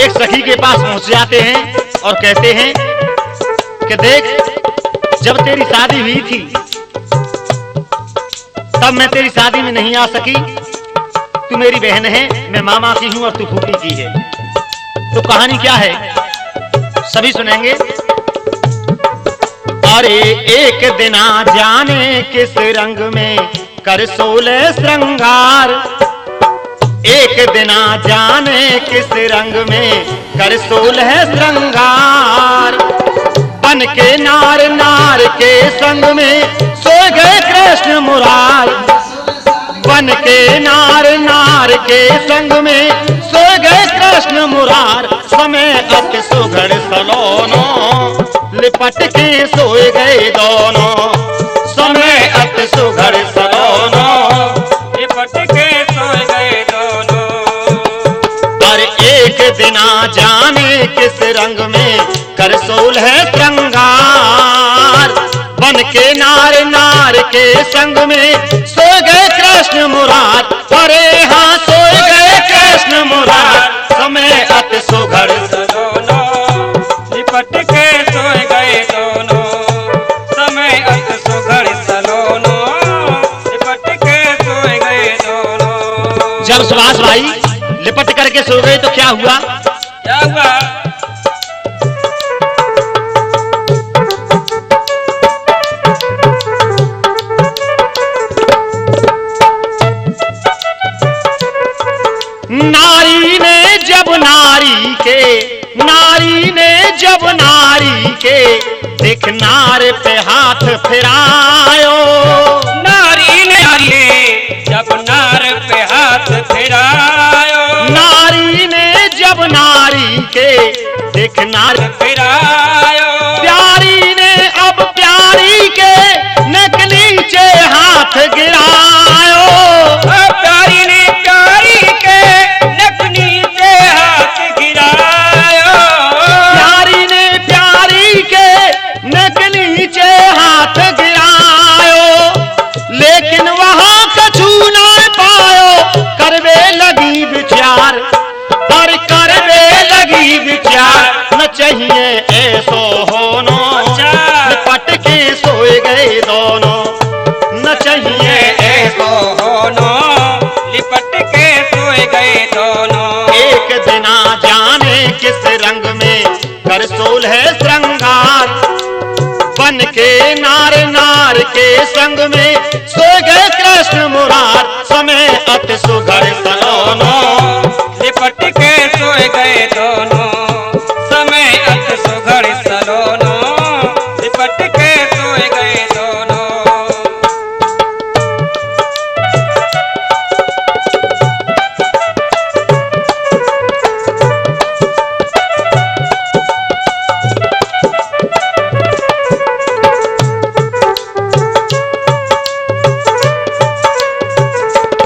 एक सखी के पास पहुंच जाते हैं और कहते हैं कि देख, जब तेरी शादी हुई थी तब मैं तेरी शादी में नहीं आ सकी। तू मेरी बहन है, मैं मामा की हूं और तू फूफी की है। तो कहानी क्या है सभी सुनेंगे। अरे एक दिना जाने किस रंग में कर सोले श्रृंगार, एक दिना जाने किस रंग में कर सोलह श्रृंगार। बन के नार नार के संग में सो गए कृष्ण मुरार, बन के नार नार के संग में सो गए कृष्ण मुरार। समय अति सुघड़ सलोनो लिपट के सोए गए दोनों, समय अति सुघड़ सलोनो लिपट के सोए गए दोनों। और एक दिना जाने किस रंग में कर सोलह श्रृंगार। बन के नार नार के संग में सो गए कृष्ण मुरार। अरे हाँ सो गए कृष्ण मुरार, समय अति सुघड़ दोनों लिपट के सोए गए दोनों, समय अति सुघड़ सलोनो लिपट के सोए गए दोनों। जब सुभाष भाई लिपट करके सो गए तो क्या हुआ? क्या हुआ? नारी ने जब नारी के देख नार पे हाथ फिरायो, नारी ने जब नार पे हाथ फिरायो, नारी ने जब नारी के देख नार फिरायो। प्यारी ने अब प्यारी के नक नीचे हाथ गिरायो, प्यारी ने प्यारी के नक नीचे हाथ गिरायो, प्यारी ने प्यारी के नक नीचे हाथ गिरायो। लेकिन वहां कछु ना पायो, करवे लगी विचार, पर करवे लगी विचार। न चाहिए ऐसो होनो, लिपट के सोए गए दोनों, न चाहिए ऐसो होनो लिपट के सोए गए दोनों। एक दिना जाने किस रंग में कर सोलह श्रृंगार। बन के नार नार के संग में सो गए कृष्ण मुरार। समय अति सुघड़ सलोनो लिपट के सोए गए दोनों, समय अति सुघड़ सलोनो लिपट के सोए गए दोनों।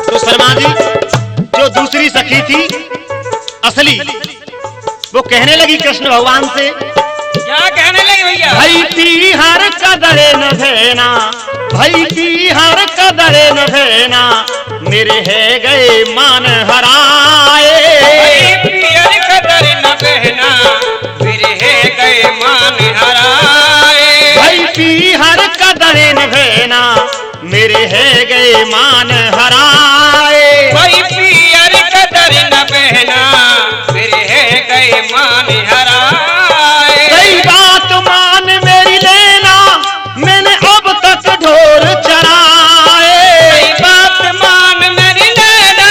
तो शर्मा जी जो दूसरी सखी थी असली, वो कहने लगी कृष्ण भगवान से, क्या कहने लगे भैया? भाई पी हर कदरे न भेना, भाई पी हर कदरे न भेना, मेरे है गए मान हराए। पियर कदर न बहना, मेरे है गए मान हराए। भाई पी हर कदरे न भेना, मेरे है गए मान हराए। भाई पियर कदर न बहना, मेरे है गए मान हराए। कई बात मान मेरी लेना, मैंने अब तक ढोर चराए। कई बात मान मेरी लेना,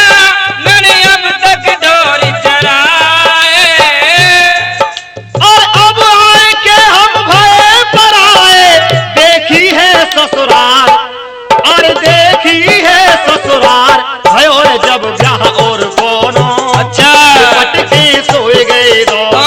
मैंने अब तक ढोर चराए। और अब आए के हम भय पर आए, देखी है ससुराल, और देखी है ससुराल। भयो जब ब्याह और कोनो, अच्छा लिपट के सोए गए दोनों।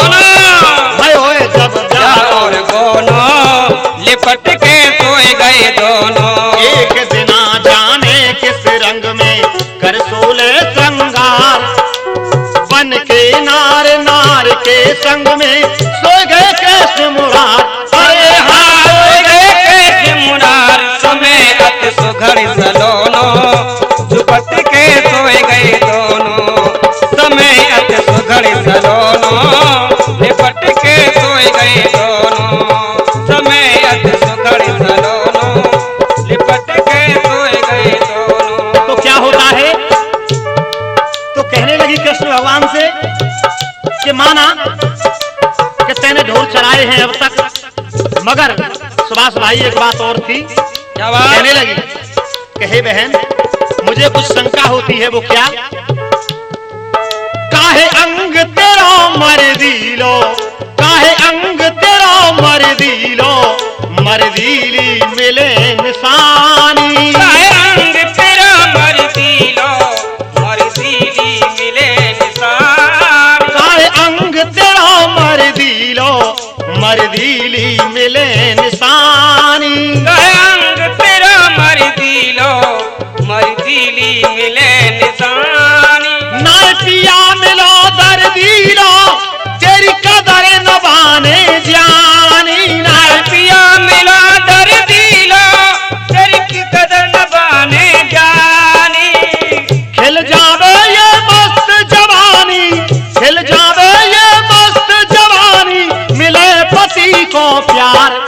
भयो जब ब्याह और दोनों लिपट के सोए गए दोनों। एक दिना जाने किस रंग में कर सोले श्रृंगार। बन के नार नार के संग में सो गए कृष्ण मुरार। अरे हाँ सोए गए कृष्ण मुरार, समय अति सुघड़ सलोनो लिपट के सोए गए दोनों, समय अति सुघड़ सलोनो सोए गए दोनों, समय अति सुघड़ सलोनो, लिपट के सोए गए दोनों। तो क्या होता है? तो कहने लगी कृष्ण भगवान से कि माना कि तैने ढोल चलाए हैं अब तक, मगर सुभाष भाई एक बात और थी। क्या बात? कहने लगी कि हे बहन, मुझे कुछ शंका होती है। वो क्या? काहे अंग तेरा मर दिलो, काहे अंग तेरा मर दिलो, मर दिली मिले निशानी। काहे अंग तेरा मर दिलो, मर दिली मिले निशानी। काहे अंग तेरा मर दिलो, मर दिली मिले निशानी। काहे अंग तेरा मर दिलो, मर दिली मिले निशानी। ना पिया मिलो दर दिलो, तेरी कदर न बाने जानी। ना पिया मिला दर दिलो, तेरी की कदर न बाने जानी। खिल जावे ये मस्त जवानी, खिल जावे ये मस्त जवानी, मिले पति को प्यार,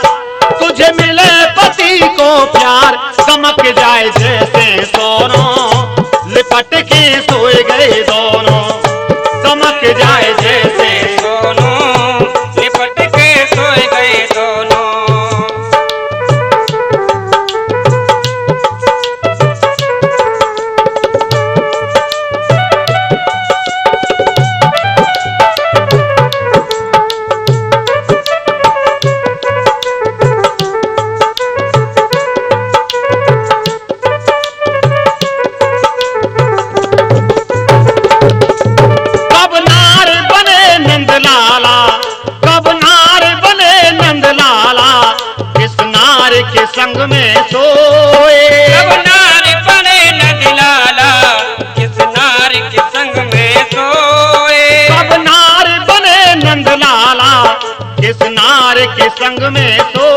तुझे मिले पति को प्यार, चमक जाए जैसे सोनो, लिपट के सोए गए दोनों, चमक जाए जैसे। दोनों लिपट के सोए गए दोनों। कब नार बने नंदलाला, कब नार बने नंदलाला, किस नार के संग में सोए। कब नार बने नंदलाला, किस नार के संग में सोए। कब नार बने नंदलाला, किस नार के संग में सोए।